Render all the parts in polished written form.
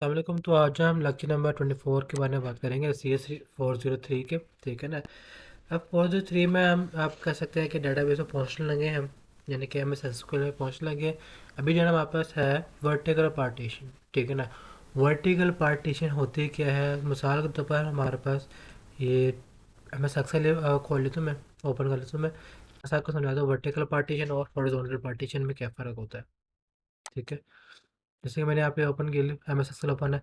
अस्सलामुअलैकुम। तो आज हम लेक्चर नंबर 24 के बारे में बात करेंगे, CS 403 के। ठीक है ना। अब 403 में हम आप कह सकते हैं कि डेटाबेस में पहुंचने लगे हम, यानी कि हमें एसक्यूएल में पहुंचने लगे। अभी जो है ना हमारे पास है वर्टिकल पार्टीशन। ठीक है ना। वर्टिकल पार्टीशन होती क्या है? मिसाल के तौर पर हमारे पास ये मैं सक्सेल खोल लेता हूँ, मैं ओपन कर लेता हूँ। मैं बस आपको समझा दूँ वर्टिकल पार्टीशन और हॉरिजॉन्टल पार्टीशन में क्या फ़र्क होता है। ठीक है। जैसे कि मैंने यहाँ पे ओपन किया, एम एस एक्सेल ओपन है।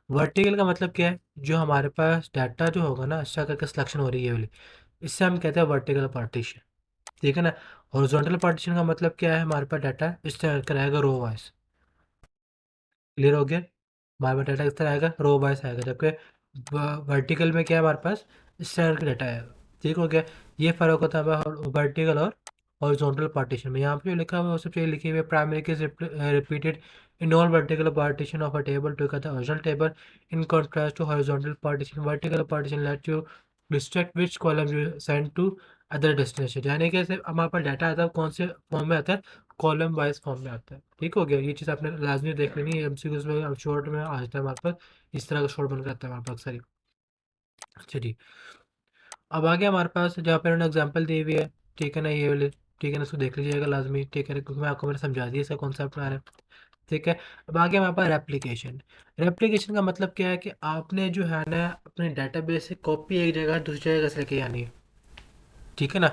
वर्टिकल का मतलब क्या है? जो हमारे पास डाटा जो होगा ना, अच्छा करके सिलेक्शन हो रही है वाली, इससे हम कहते हैं वर्टिकल पार्टीशन। ठीक है ना। हॉरिजॉन्टल पार्टीशन का मतलब क्या है? हमारे पास डाटा इस तरह का रहेगा, रो वाइज। क्लियर हो गया? हमारे पास डाटा इस तरह आएगा, रो वाइज आएगा, जबकि वर्टिकल में क्या है? हमारे पास इस तरह का डाटा आएगा। ठीक हो गया? ये फ़र्क होता है वर्टिकल और हॉरिजॉन्टल पार्टीशन में। यहाँ पे जो लिखा हुआ है वो सब चीज़ें लिखी हुई है। प्राइमरी की repeated in all vertical partition of a table to get the original table. In contrast to horizontal partition, vertical partition let you restrict which column you send to other destination. यानी कि सिर्फ हमारे पास data आता है, कौन से form में आता है? कॉलम वाइज फॉर्म में आता है। ठीक हो गया? ये चीज़ आपने लाजमी देख लेनी है। एमसीक्यूज में शॉर्ट में आ जाता है हमारे पास, इस तरह का शॉर्ट बन जाता है हमारे पास सारी। चलिए, अब आगे हमारे पास जहाँ पर उन्होंने एग्जाम्पल दी हुई है। ठीक है ना, ये वाले। ठीक है ना, इसको देख लीजिएगा लाजमी। ठीक है ना, क्योंकि मैं आपको मैंने समझा दिया इसका कॉन्सेप्ट आ रहा है। ठीक है। अब आगे हमारे पास रेप्लिकेशन। रेप्लिकेशन का मतलब क्या है कि आपने जो है ना अपने डाटाबेस से कॉपी एक जगह दूसरी जगह से लेके आनी है। ठीक है ना।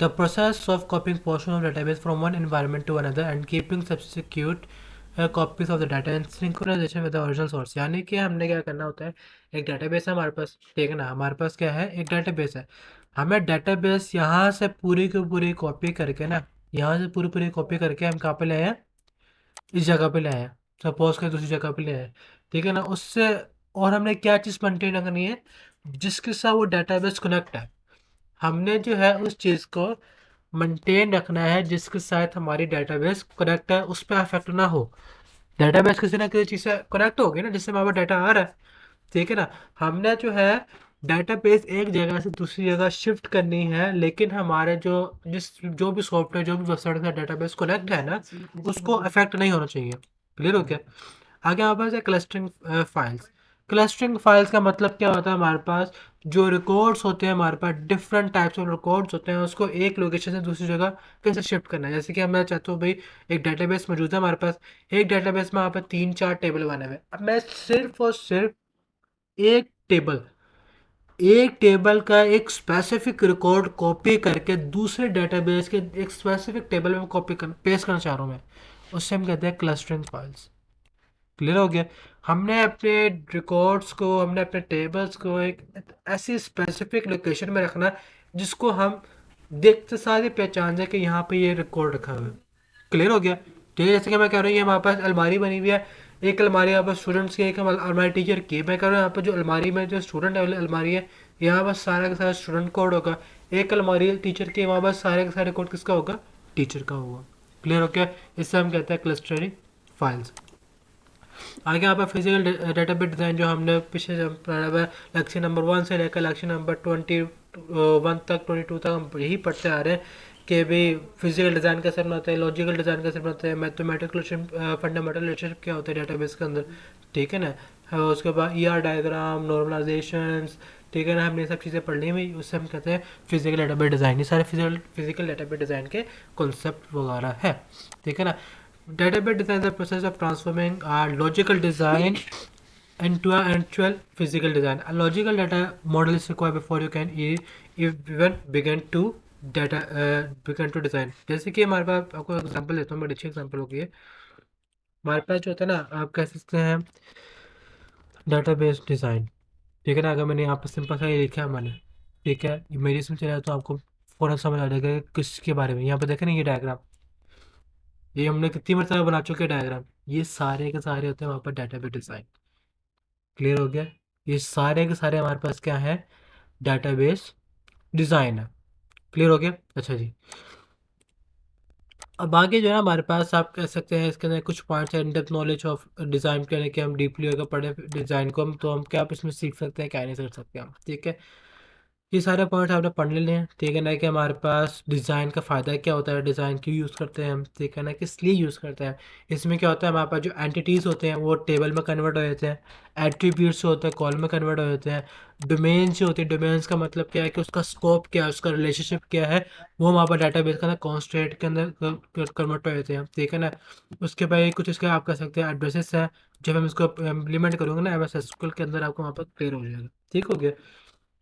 The process of copying portion of database from one environment to another and keeping subsequent copies of the data in synchronization with the original source. यानी कि हमने क्या करना होता है? एक डाटाबेस है हमारे पास। ठीक है ना, हमारे पास क्या है? एक डाटाबेस है। हमें डाटाबेस यहाँ से पूरी की पूरी कॉपी करके ना, यहाँ से पूरी पूरी कॉपी करके हम कहाँ पे ले आए हैं? इस जगह पे ले आए। सपोज कर दूसरी जगह पे ले आए। ठीक है ना, उससे और हमने क्या चीज़ मेंटेन करनी है? जिसके साथ वो डाटाबेस कनेक्ट है, हमने जो है उस चीज़ को मेंटेन रखना है जिसके साथ हमारी डाटाबेस कनेक्ट है, उस पर अफेक्ट ना हो। डाटाबेस किसी ना किसी चीज़ से कनेक्ट होगी ना, जिससे हमारा डाटा आ रहा है। ठीक है ना। हमने जो है डाटाबेस एक जगह से दूसरी जगह शिफ्ट करनी है, लेकिन हमारे जो भी सॉफ्टवेयर, जो भी वेबसाइट का डाटाबेस कनेक्ट है ना, उसको अफेक्ट नहीं होना चाहिए। क्लियर हो गया? आगे हमारे पास है क्लस्टरिंग फाइल्स। क्लस्टरिंग फाइल्स का मतलब क्या होता है? हमारे पास जो रिकॉर्ड्स होते हैं, हमारे पास डिफरेंट टाइप्स ऑफ रिकॉर्ड्स होते हैं, उसको एक लोकेशन से दूसरी जगह कैसे शिफ्ट करना है। जैसे कि मैं चाहता हूँ भाई, एक डाटाबेस मौजूद है हमारे पास। एक डाटाबेस में यहाँ पर 3-4 टेबल बने हुए हैं। अब मैं सिर्फ और सिर्फ एक टेबल एक टेबल का एक स्पेसिफिक रिकॉर्ड कॉपी करके दूसरे डेटाबेस के एक स्पेसिफिक टेबल में कॉपी कर पेस्ट करना चाह रहा हूँ मैं, उससे हम कहते हैं क्लस्टरिंग फाइल्स। क्लियर हो गया? हमने अपने रिकॉर्ड्स को, हमने अपने टेबल्स को एक ऐसी स्पेसिफिक लोकेशन में रखना जिसको हम देखते साथ ही पहचान जाए कि यहाँ पे ये रिकॉर्ड रखा हुआ है। क्लियर हो गया? ठीक है। जैसे कि मैं कह रहा हूँ, ये हमारे पास अलमारी बनी हुई है। एक अलमारी यहाँ पर स्टूडेंट्स की, एक अलमारी टीचर की। मैं कह रहा हूँ यहाँ पर जो अलमारी में जो स्टूडेंट है अलमारी है, यहाँ पर सारा का सारा स्टूडेंट कोड होगा। एक अलमारी टीचर की, वहाँ पर सारे के सारे कोड किसका होगा? टीचर का होगा। क्लियर हो गया? इससे हम कहते हैं क्लस्टरिंग फाइल्स। आगे यहाँ पर फिजिकल डेटाबेस डिज़ाइन जो हमने पिछले पढ़ा हुआ है, लेक्चर नंबर 1 से लेकर लेक्चर नंबर 21 तक, 22 तक हम यही पढ़ते आ रहे हैं कि भाई फिजिकल डिज़ाइन कैसे बनाते हैं, लॉजिकल डिज़ाइन कैसे बनाते हैं, मैथमेटिकल फंडामेंटल रिलेशनशिप क्या होता है डेटाबेस के अंदर। ठीक है ना। उसके बाद ER डायग्राम, नॉर्मलाइजेशंस। ठीक है ना, हमने सब चीज़ें पढ़ ली हुई, उससे हम कहते हैं फिजिकल डेटाबेस डिज़ाइन। ये सारे फिजिकल डेटाबेस डिज़ाइन के कॉन्सेप्ट वगैरह है। ठीक है ना। Database design is the process of transforming a logical design into an actual physical design. A logical data model is required before you can even begin to design. जैसे कि हमारे पास, आपको एग्जांपल देता हूँ, बड़ी अच्छी एग्जांपल होगी है। हमारे पास जो होता है ना, आप कह सकते हैं डाटाबेस डिज़ाइन। ठीक है ना। अगर मैंने यहाँ पर सिंपल सा ये लिखा है मैंने, ठीक है, ये मेरी इसमें चला तो आपको फ़ौरन समझ आ जाएगा कि किसके बारे में। यहाँ पर देखें ना, ये डायग्राम, ये हमने कितनी मरतबा बना चुके हैं डायग्राम। ये सारे के सारे होते हैं वहाँ पर डाटाबेस डिज़ाइन। क्लियर हो गया? ये सारे के सारे हमारे पास क्या है? डाटाबेस डिज़ाइन है। क्लियर हो गया? अच्छा जी। अब आगे जो है ना हमारे पास, आप कह सकते हैं इसके अंदर कुछ पॉइंट्स हैं। In depth knowledge of design के कि हम डीपली अगर पढ़े डिज़ाइन को, हम तो हम क्या आप इसमें सीख सकते हैं, क्या नहीं सीख सकते हम। ठीक है। ये सारे पॉइंट्स आपने पढ़ लेने हैं, ठीक है ना, कि हमारे पास डिज़ाइन का फ़ायदा क्या होता है, डिज़ाइन क्यों यूज़ करते हैं हम, ठीक है ना, किस लिए यूज़ करते हैं। इसमें क्या होता है, हमारे पास जो एंटिटीज़ होते हैं वो टेबल में कन्वर्ट हो जाते हैं, एट्रीब्यूट्स जो होते हैं कॉलम में कन्वर्ट हो जाते हैं, डोमेन्स जो होती है, डोमेन्स का मतलब क्या है कि उसका स्कोप क्या है, उसका रिलेशनशिप क्या है, वो हमारे पास डाटाबेस के अंदर कॉन्स्टेंट के अंदर कन्वर्ट हो जाते हैं, ठीक है ना। उसके बाद कुछ इसका आप कह सकते हैं एड्रेसेस है, जब हम इसको इम्प्लीमेंट करोगे ना एमएस एसक्यूएल के अंदर, आपको वहाँ पर क्लियर हो जाएगा, ठीक हो गया।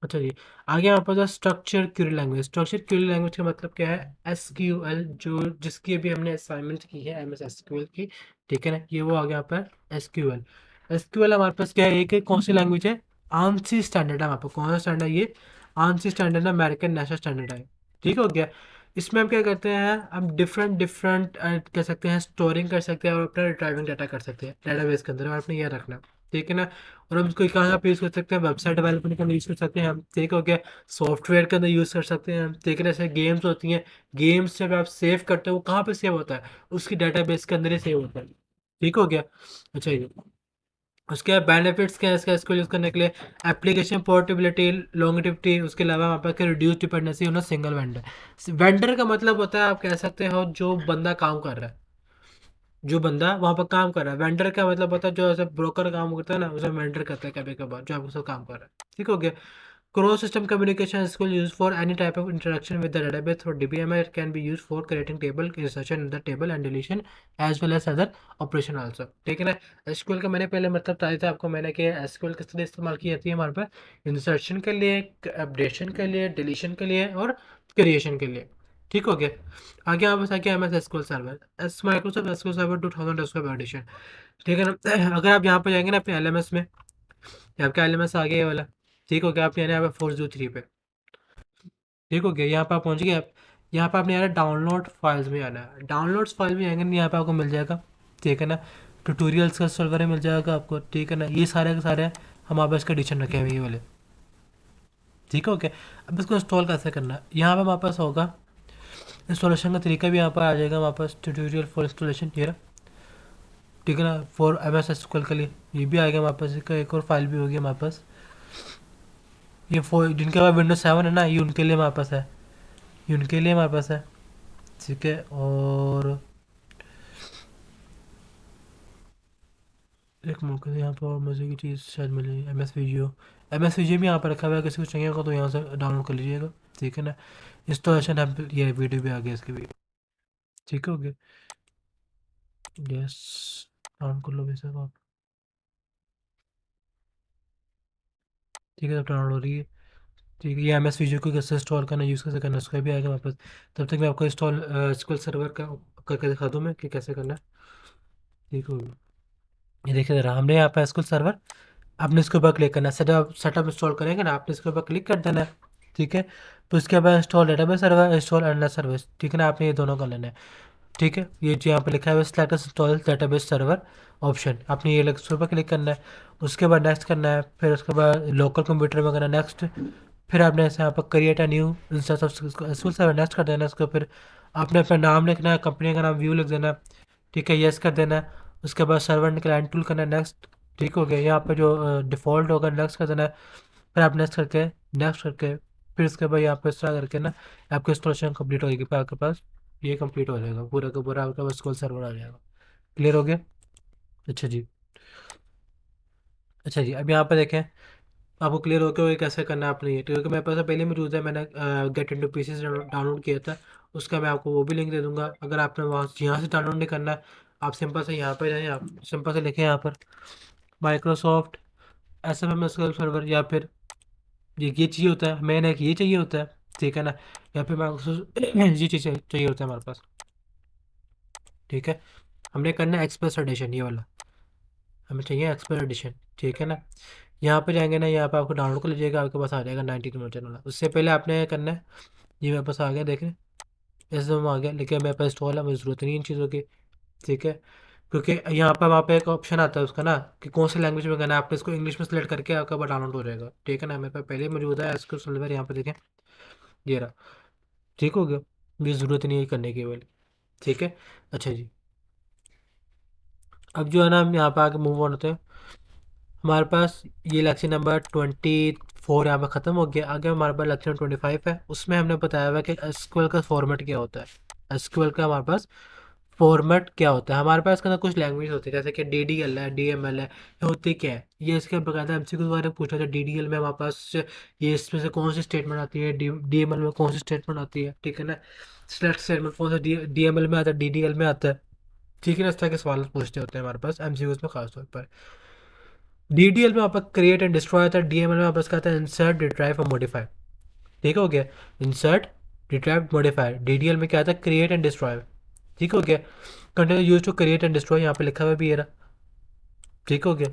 अच्छा जी, आगे यहाँ पर structure query language. Structure query language का मतलब क्या है, एसक्यूएल, जो जिसकी अभी हमने असाइनमेंट की है एमएस एसक्यूएल की, ठीक है ना, ये वो आ गया यहाँ पर एसक्यूएल। एसक्यूएल हमारे पास क्या है, एक कौन सी लैंग्वेज है, आंसी स्टैंडर्ड है। वहाँ पर कौन सा स्टैंडर्ड है, ये आंसी स्टैंडर्ड है, अमेरिकन नेशनल स्टैंडर्ड है, ठीक हो गया। इसमें हम क्या करते हैं, हम डिफरेंट डिफरेंट कह सकते हैं स्टोरिंग कर सकते हैं और अपना रिट्राइविंग डाटा कर सकते हैं डेटाबेस के अंदर, और आपने ये रखना, ठीक है ना। और हम इसको कहाँ पे यूज़ कर सकते हैं, वेबसाइट डेवलपमेंट के अंदर यूज़ कर सकते हैं हम, ठीक हो गया। सॉफ्टवेयर के अंदर यूज़ कर सकते हैं हम, ठीक है ना। जैसे गेम्स होती हैं, गेम्स जब आप सेव करते हो वो कहाँ पे सेव होता है, उसकी डाटाबेस के अंदर ही सेव होता है, ठीक हो गया। अच्छा ये उसके बेनिफिट्स क्या है इसका, इसको यूज़ करने के लिए, एप्लीकेशन पोर्टेबिलिटी, लॉन्गेटिविटी, उसके अलावा वहाँ पर reduce dependency on single vendor. Vendor का मतलब होता है, आप कह सकते हो जो बंदा काम कर रहा है, जो बंदा वहाँ पर काम कर रहा है। वेंडर का मतलब होता है जो ऐसे ब्रोकर काम करता है ना, उसे वेंडर कहते हैं कभी कभार, जो आपके साथ काम कर रहा है, ठीक हो गया। Cross system communication is used for any type of interaction with the database through DBML. It can be used for creating table, insertion in the table and deletion as well as other operation also, ठीक है ना। SQL का मैंने पहले मतलब बताया था आपको मैंने, कि एसक्यूएल किस तरह इस्तेमाल की जाती है हमारे पास, इंसर्शन के लिए, अपडेशन के लिए, डिलीशन के लिए और क्रिएशन के लिए, ठीक हो गया। आगे आप बता, M S SQL server, as Microsoft SQL server 2000 उसका एडिशन, ठीक है ना। अगर आप यहाँ पर जाएंगे ना अपने एलएमएस में, आपका एलएमएस आ गया ये वाला, ठीक हो गया। आप यहाँ पे 403 पे, ठीक हो गया, यहाँ पे आप पहुँच गए। आप यहाँ पे आपने आना डाउनलोड फाइल्स में आना है, डाउनलोड्स फाइल में आएंगे ना, यहाँ पे आपको मिल जाएगा, ठीक है ना, ट्यूटोरियल्स का सर्वर मिल जाएगा आपको, ठीक है ना। ये सारे के सारे हमारे पास एडिशन रखे हुए ये वाले, ठीक हो गया। अब इसको इंस्टॉल कैसे करना है, यहाँ पे हमारे पास होगा इंस्टॉलेशन का तरीका भी यहाँ पर आ जाएगा हमारे पास, ट्यूटोरियल फॉर इंस्टॉलेशन ये रहा, ठीक है ना, फॉर एम एस एसक्यूएल के लिए ये भी आएगा हमारे पास। इसका एक और फाइल भी होगी हमारे पास, ये फोर जिनके पास विंडोज 7 है ना, ये उनके लिए हमारे पास है, ये उनके लिए हमारे पास है, ठीक है। और एक मौके से यहाँ पर और मज़े की चीज़ शायद मिलेगी, एम एस वीडियो भी यहाँ पर रखा हुआ है, किसी को चाहिए होगा तो यहाँ से डाउनलोड कर लीजिएगा, ठीक है ना। इंस्टॉलेशन है, ये वीडियो भी आ गया इसकी भी, ठीक हो गया। यस, डाउन कर लो वैसे आप, ठीक है, तो डाउनलोड हो रही है, ठीक है। ये एम एस वीडियो को कैसे इंस्टॉल करना, यूज़ कैसे करना, उसका भी आएगा वापस। तब तक मैं आपको इंस्टॉल एसक्यूएल सर्वर का करके दिखा दूँ मैं कि कैसे करना है, ठीक हो गया। ये देखिए ज़रा, हमने यहाँ पर एसक्यूएल सर्वर, आपने इसके ऊपर क्लिक करना है, सेटअप सेटअप इंस्टॉल करेंगे ना, आपने इसके ऊपर क्लिक कर देना है, ठीक है। तो उसके बाद install database server, install NS service, ठीक है ना, आपने ये दोनों कर लेना है, ठीक है। ये जो यहाँ पे लिखा है select install database server option, आपने ये इस पर क्लिक करना है। उसके बाद नेक्स्ट करना है, फिर उसके बाद लोकल कंप्यूटर में करना है नेक्स्ट, फिर आपने ऐसे यहाँ पर create a new instance of SQL server next कर देना है। उसको फिर आपने अपना नाम लिखना है, कंपनी का नाम व्यू लिख देना है, ठीक है, यस कर देना है। उसके बाद सर्वर क्लाइंट टूल करना है नेक्स्ट, ठीक हो गया। यहाँ पे जो डिफ़ॉल्ट होगा नेक्स्ट कर देना है, फिर आप नेक्स्ट करके फिर उसके बाद यहाँ पे इस तरह करके ना आपकी इंस्टॉलेशन कंप्लीट हो जाएगी, फिर आपके पास ये कंप्लीट हो जाएगा पूरा का पूरा, आपका बस स्कूल सर्वर आ जाएगा, क्लियर हो गया। अच्छा जी, अच्छा जी, अब यहाँ पे देखें, आपको क्लियर हो गया कैसे करना है आपने ये, क्योंकि मेरे पास पहले मौजूद है, मैंने गेट इनटू पीसी से डाउनलोड किया था, उसका मैं आपको वो भी लिंक दे दूंगा। अगर आपने वहाँ यहाँ से डाउनलोड नहीं करना है, आप सिंपल से यहाँ पर जाएँ, आप सिंपल से लिखें यहाँ पर Microsoft S M M S server, या फिर ये चाहिए होता है, मैंने एक ये चाहिए होता है, ठीक है ना, या फिर माइक्रोसॉफ्ट ये चीज़ चाहिए होता है हमारे पास, ठीक है। हमने करना है एक्सप्रेस एडिशन, ये वाला हमें चाहिए एक्सप्रेस एडिशन, ठीक है ना। यहाँ पे जाएंगे ना, यहाँ पे आपको डाउनलोड कर लीजिएगा, आपके पास आ जाएगा 19 वर्जन वाला। उससे पहले आपने करना है, ये मेरे पास आ गया देखें, ऐसे में आ गया, लेकिन मेरे पास इंस्टॉल है, मुझे ज़रूरत नहीं इन चीज़ों की, ठीक है। क्योंकि यहाँ पर वहाँ पे एक ऑप्शन आता है उसका ना, कि कौन सी लैंग्वेज में करना है, आपने इसको इंग्लिश में सेलेक्ट करके आपका डाउनलोड हो जाएगा, ठीक है ना। मेरे पास पहले ही मौजूद है इसको सर्वर, यहाँ पे देखें, ये रहा, ठीक हो गया, मुझे ज़रूरत नहीं है करने की वाली, ठीक है। अच्छा जी, अब जो है ना हम यहाँ पे आके मूव ऑन होते हैं, हमारे पास ये लेक्चर नंबर 4 यहाँ पे ख़त्म हो गया। आगे हमारे पास लेक्चर 25 है, उसमें हमने बताया हुआ है कि एसक्यूएल का फॉर्मेट क्या होता है। एसक्यूएल का हमारे पास फॉर्मेट क्या होता है। हमारे पास के अंदर कुछ लैंग्वेज होती है, जैसे कि डीडीएल है, डीएमएल है, ये होती क्या है, ये इसके बकायदा एमसीक्यू द्वारा पूछा था। डीडीएल में हमारे पास ये इसमें से कौन सी स्टेटमेंट आती है, डीएमएल में कौन सी स्टेटमेंट आती है, ठीक है ना। सिलेक्ट स्टेटमेंट कौन सा डीएमएल में आता है, डीडीएल में आता है, ठीक है ना। इस तरह के सवाल पूछते होते हैं हमारे पास एमसीक्यूज में खासतौर पर। डीडीएल में आपका क्रिएट एंड डिस्ट्रॉय आता है, डीएमएल में आपका इसका आता है इंसर्ट, रिट्राइव और मॉडिफाई। ठीक हो गया, इंसर्ट, रिट्राइव, मॉडिफाई। डीडीएल में क्या आता है, क्रिएट एंड डिस्ट्रॉय। ठीक हो गया, container use to create and destroy यहाँ पे लिखा हुआ भी है रहा। ठीक हो गया,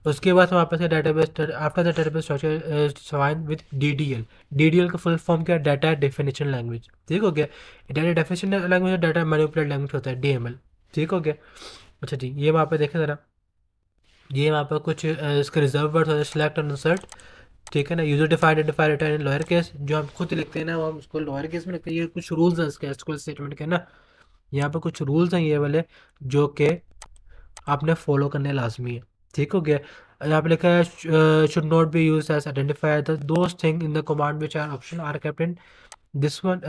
उसके बाद हमारे पास है database. After the database structure defined with DDL. DDL का फुल फॉर्म क्या है, डाटा डेफिनेशन लैंग्वेज। ठीक हो गया, data definition language, data manipulate language होता है, डीएमएल। ठीक हो गया, अच्छा जी, ये वहाँ पे देखें ज़रा, ये वहाँ पर कुछ इसका रिजर्व वर्ड होता है, सिलेक्ट और इंसर्ट। ठीक है ना, यूजर डिफाइंड डिफाइंड रिटर्न इन लोअर केस, जो हम खुद लिखते हैं ना, वो हम उसको लोअर केस में लिखते हैं। ये कुछ रूल्स हैं इसके एसक्यूएल स्टेटमेंट के ना, यहाँ पे कुछ रूल्स हैं ये वाले, जो कि आपने फॉलो करने लाजमी है। ठीक हो गया, यहाँ पे लिखा है should not be use as identify the those thing in the command which are option are kept in this one.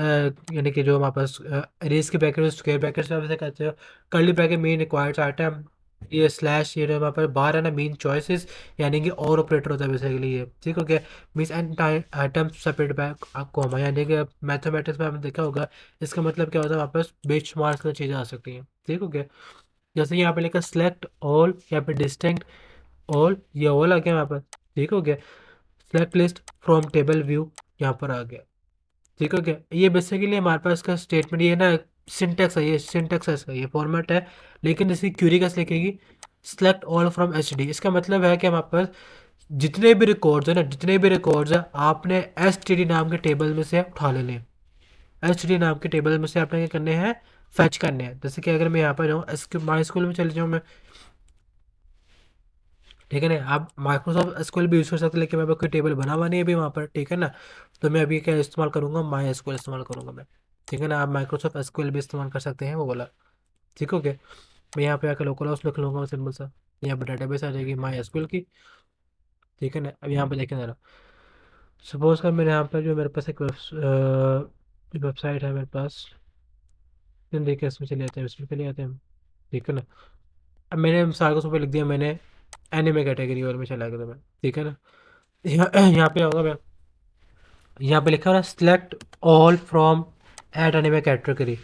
यानी कि जो हमारे पास अरेज के ब्रैकेट, स्क्वायर ब्रैकेट वैसे कहते हो, curly bracket mean required item, ये स्लैश ये जो हमारे पास बाहर है ना, मीन चॉइसेस, यानी कि और ऑपरेटर होता है बेसिकली ये। ठीक हो गया, means and item separate by comma, यानी कि मैथमेटिक्स में आपने देखा होगा, इसका मतलब क्या होता है, हमारे पास बेंचमार्क्स की चीज़ें आ सकती हैं। ठीक हो गया, जैसे यहाँ पे लिखा सेलेक्ट ऑल, यहाँ पे डिस्टिंक्ट ऑल, ये ऑल आ गया यहाँ पर। ठीक हो गया, select list from table view यहाँ पर आ गया। ठीक हो गया, ये बेसिकली हमारे पास का स्टेटमेंट ये ना, सिंटेक्स है, ये सिंटेक्स है इसका, ये फॉर्मेट है। लेकिन इसकी क्यूरी कैसे लिखेगी, select all from H D. इसका मतलब है कि हमारे पास जितने भी रिकॉर्ड्स है ना, जितने भी रिकॉर्ड्स है, आपने एस टी डी नाम के टेबल में से उठा लेने हैं। एच टी डी नाम के टेबल में से आपने क्या करने हैं, फैच करने हैं। जैसे कि अगर मैं यहाँ पर जाऊँ, माई स्कूल में चले जाऊँ मैं, ठीक है ना, आप माइक्रोसॉफ्ट एसक्यूएल भी यूज़ कर सकते हैं, लेकिन मेरे पास कोई टेबल बना हुआ नहीं है अभी वहाँ पर। ठीक है ना, तो मैं अभी क्या इस्तेमाल करूँगा, माई एसक्यूएल इस्तेमाल करूँगा मैं। ठीक है ना, आप माइक्रोसॉफ्ट एसक्यूएल भी इस्तेमाल कर सकते हैं, वो बोला। ठीक हो गया, मैं यहाँ पे आकर लोकल हाउस लिख लूँगा सिंपल सा, यहाँ पर डाटाबेस आ जाएगी माई एसक्यूएल की। ठीक है ना, अब यहाँ पे देखें ज़रा, सपोज कर मेरे यहाँ पर जो मेरे पास एक वेबसाइट है मेरे पास, देखिए इसमें चले जाते हैं, इसमें चले जाते हैं हम। ठीक है ना, अब मैंने सारे को सुबह लिख दिया मैंने, एनिमे कैटेगरी और में चला गया था मैं। ठीक है ना, यहाँ पे आऊँगा मैं, यहाँ पे लिखा है ना, select all from ad anime category.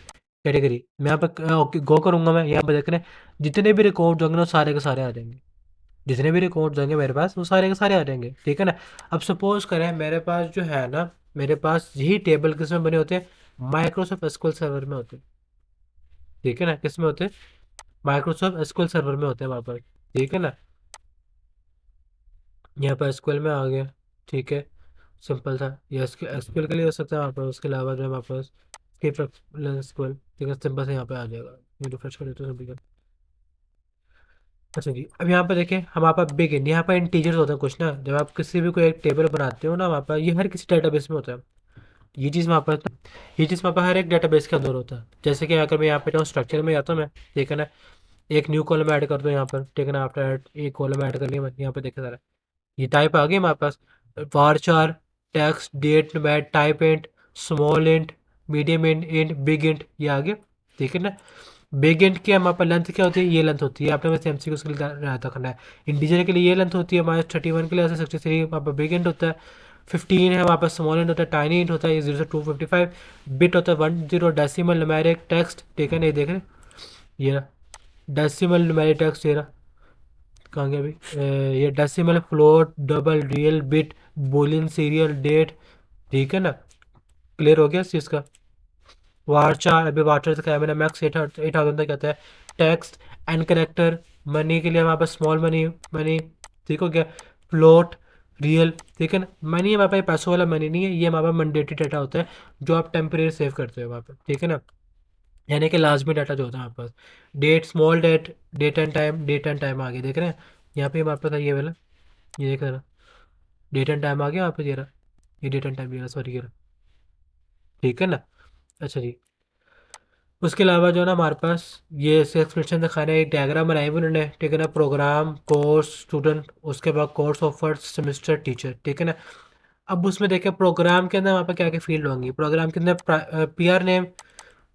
Category मैं यहाँ पे ओके गो करूँगा मैं, यहाँ पे देख रहे हैं जितने भी रिकॉर्ड होंगे ना, सारे के सारे आ जाएंगे। जितने भी रिकॉर्ड्स होंगे मेरे पास, वो सारे के सारे आ जाएंगे। ठीक है ना, अब सपोज करें मेरे पास जो है ना, मेरे पास यही टेबल किस में बने होते हैं, माइक्रोसॉफ्ट एसक्यूएल सर्वर में होते हैं। ठीक है ना, किस में होते हैं, माइक्रोसॉफ्ट एसक्यूएल सर्वर में होते हैं वहाँ पर। ठीक है ना, यहाँ पर एसक्यूएल में आ गया। ठीक है, सिंपल था ये, एसक्यूएल के लिए हो सकता है वहाँ पर। उसके अलावा जो है वहाँ पर स्क्रिप्ट एसक्यूएल, ठीक है, सिंपल से यहाँ पे आ जाएगा। ये रिफ्रेश कर देते हैं सभी का। अच्छा जी, अब यहाँ पर देखें हमारे पास बिग इन, यहाँ पर इंटीजर्स होते हैं कुछ ना, जब आप किसी भी कोई एक टेबल बनाते हो ना, वहाँ पर ये हर किसी डेटाबेस में होता है। ये चीज़ वहाँ पर, ये चीज़ वहाँ पर हर एक डेटाबेस के अंदर होता है। जैसे कि अगर मैं यहाँ पे जाऊँ, स्ट्रक्चर में जाता हूँ मैं, ठीक है ना, एक न्यू कॉलम ऐड कर दो यहाँ पर। ठीक है ना, आफ्टर एक कॉलम ऐड कर लिया मैं, यहाँ पे देखा सारा ये टाइप आ गई हमारे पास, varchar, text, date, mat, type int, small int, medium int, big int, ये आ गया। ठीक है ना, बिग इंट की हमारे पास लेंथ क्या होती है, ये लेंथ होती है। आपने वैसे एम सी के लिए याद रखना है, इंटीजर के लिए ये लेंथ होती है -31 के लिए, ऐसे 63 वहाँ पर बिग इंट होता है। 15 है वहाँ पर स्मॉल इंट होता है, टाइनी इंट होता है, ये 0 से 255, बिट होता है 10, डेसिमल न्यूमेरिक टेक्स्ट। ठीक है ना, ये देख रहे हैं, ये रहा डेसिमल न्यूमेरिक टेक्स्ट, ये रहा, कहाँ गया अभी, ये decimal, float, double, real, bit, boolean, serial, date. ठीक है ना, क्लियर हो गया इस चीज़ का। वारचार, अभी वारचार का मैंने मैक्स 8,000 तक कहता है। टेक्स्ट एंड करेक्टर, मनी के लिए हमारे पास स्मॉल मनी, मनी। ठीक हो गया, फ्लोट, रियल। ठीक है ना, मनी हमारे पास पैसों वाला मनी नहीं है, ये हमारे पास मैंडेटरी डाटा होता है, जो आप टेम्परेरी सेव करते हो वहाँ पर। ठीक है ना, यानी कि लाजमी डाटा जो होता है हमारे पास। Date, small date, date and time आगे देख रहे हैं, यहाँ पे हमारे पास है ये वाला, ये देख रहा, डेट एंड टाइम आ गया यहाँ पे, ये रहा, ये डेट एंड टाइम, ये रहा, सॉरी ये रहा। ठीक है ना, अच्छा जी, उसके अलावा जो है ना हमारे पास ये एक्सप्लेनेशन दिखाना है, एक डायग्राम बनाई हुई उन्होंने, ठीक है ना, प्रोग्राम, कोर्स, स्टूडेंट, उसके बाद कोर्स ऑफर, सेमेस्टर, टीचर, ठीक है ना। अब उसमें देखें प्रोग्राम के अंदर वहाँ पर क्या क्या फील्ड होंगी। प्रोग्राम के अंदर पी आर नेम,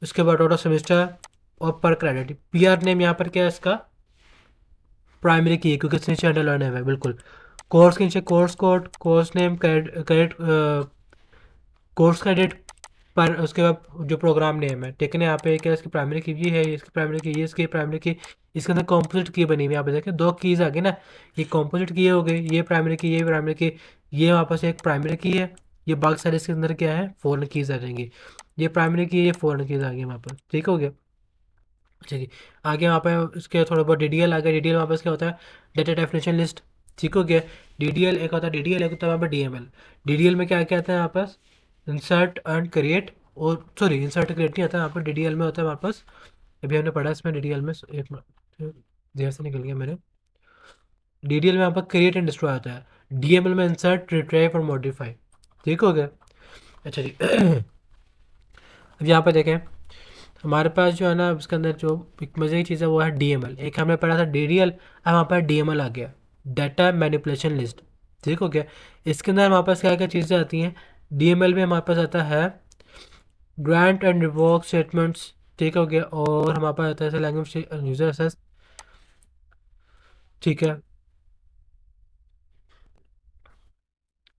उसके बाद टोटल सेमेस्टर और पर क्रेडिट। पी आर नेम यहाँ पर क्या है इसका, प्राइमरी की है क्योंकि इसके नीचे अंडरलाइन है बिल्कुल। कोर्स के नीचे course code, course name, credit, course credit पर, उसके बाद जो प्रोग्राम नेम है, ठीक है ना। यहाँ पे क्या इसकी प्राइमरी की ये है, इसकी प्राइमरी की ये, इसकी प्राइमरी की, इसके अंदर कॉम्पोजिट की बनी हुई है। यहाँ पे देखें दो कीज़ आ गई ना, ये कॉम्पोजिट की हो गई, ये प्राइमरी की, ये प्राइमरी की, ये वापस एक प्राइमरी की है। ये बाकी सारे इसके अंदर क्या है, फॉरेन कीज़ आ जाएंगी। ये प्राइमरी की है, ये फॉरेन कीज़ आ गई वहाँ पर, ठीक हो गया। चलिए आगे वहाँ पे इसके थोड़ा बहुत डीडीएल आ गया। डीडीएल वापस क्या होता है, डाटा डेफिनेशन लिस्ट, ठीक हो गया। डीडीएल एक होता है, डीडीएल एक होता है वहाँ पे डीएमएल। डीडीएल में क्या क्या आता है यहाँ पास, इंसर्ट एंड क्रिएट, और सॉरी इंसर्ट क्रिएट नहीं आता यहाँ पर, डीडीएल में होता है हमारे पास। अभी हमने पढ़ा इसमें डीडीएल में, एक मिनट देर से निकल गया मेरे। डीडीएल में यहाँ पर क्रिएट एंड डिस्ट्रॉय आता है, डीएमएल में इंसर्ट, रिट्राइव और मॉडिफाई, ठीक हो गया। अच्छा जी अब यहाँ पर देखें हमारे पास जो है ना उसके अंदर जो एक मजे की चीज़ है वो है डीएमएल। एक हमने पढ़ा था डीडीएल, अब हमारे पास डीएमएल आ गया, डाटा मैनिपुलेशन लिस्ट, ठीक हो गया। इसके अंदर हमारे पास क्या क्या चीज़ें आती हैं। डीएमएल में हमारे पास आता है ग्रांट एंड रिवोक स्टेटमेंट्स, ठीक हो गया। और हमारे पास आता है लैंग्वेज यूजर एसेस, ठीक है।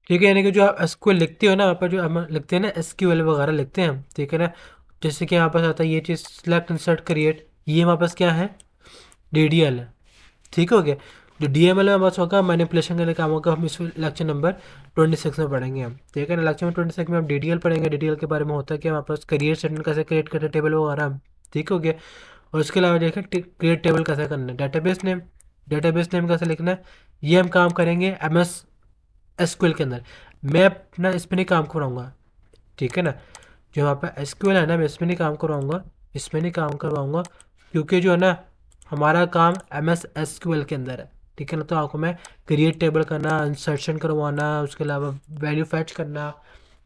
ठीक है, यानी कि जो आप एसक्यूएल लिखते हो ना, वहाँ पर जो हम लिखते हैं ना एसक्यूएल वगैरह लिखते हैं हम, ठीक है ना। जैसे कि यहाँ पास आता है ये चीज़ सिलेक्ट इंसर्ट क्रिएट, ये हमारे पास क्या है, डीडीएल है, ठीक हो गया। जो डीएमएल में बस होगा मैनिपुलेशन के लिए काम होगा, हम इस लेक्चर नंबर 26 में पढ़ेंगे हम, ठीक है ना। लेक्चर में 26 में हम डीडीएल पढ़ेंगे। डीडीएल के बारे में होता है कि हमारे पास क्रिएट स्टेटमेंट कैसे क्रिएट करते हैं, टेबल वगैरह हम, ठीक हो गया। और उसके अलावा देखें क्रिएट टेबल कैसे करना है, डेटाबेस नेम कैसे लिखना है, ये हम काम करेंगे एम एस एसक्यूएल के अंदर। मैं अपना इस पर नहीं काम करवाऊँगा, ठीक है ना। जो वहाँ पे एसक्यूएल है ना, मैं इसमें नहीं काम करवाऊँगा, इसमें नहीं काम करवाऊँगा, क्योंकि जो है ना हमारा काम एम एस एसक्यूएल के अंदर है, ठीक है ना। तो आपको मैं क्रिएट टेबल करना, इंसर्शन करवाना, उसके अलावा वैल्यू फैच करना,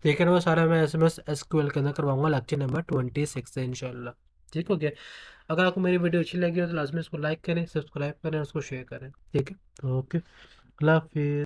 ठीक है ना, वो सारा मैं एम एस एसक्यूएल के अंदर करवाऊँगा लेक्चर नंबर 26 से इंशाल्लाह, ठीक हो गया। अगर आपको मेरी वीडियो अच्छी लगी हो तो लाजमी इसको लाइक करें, सब्सक्राइब करें, उसको शेयर करें, ठीक है। तो ओके, अल्लाह हाफिज़।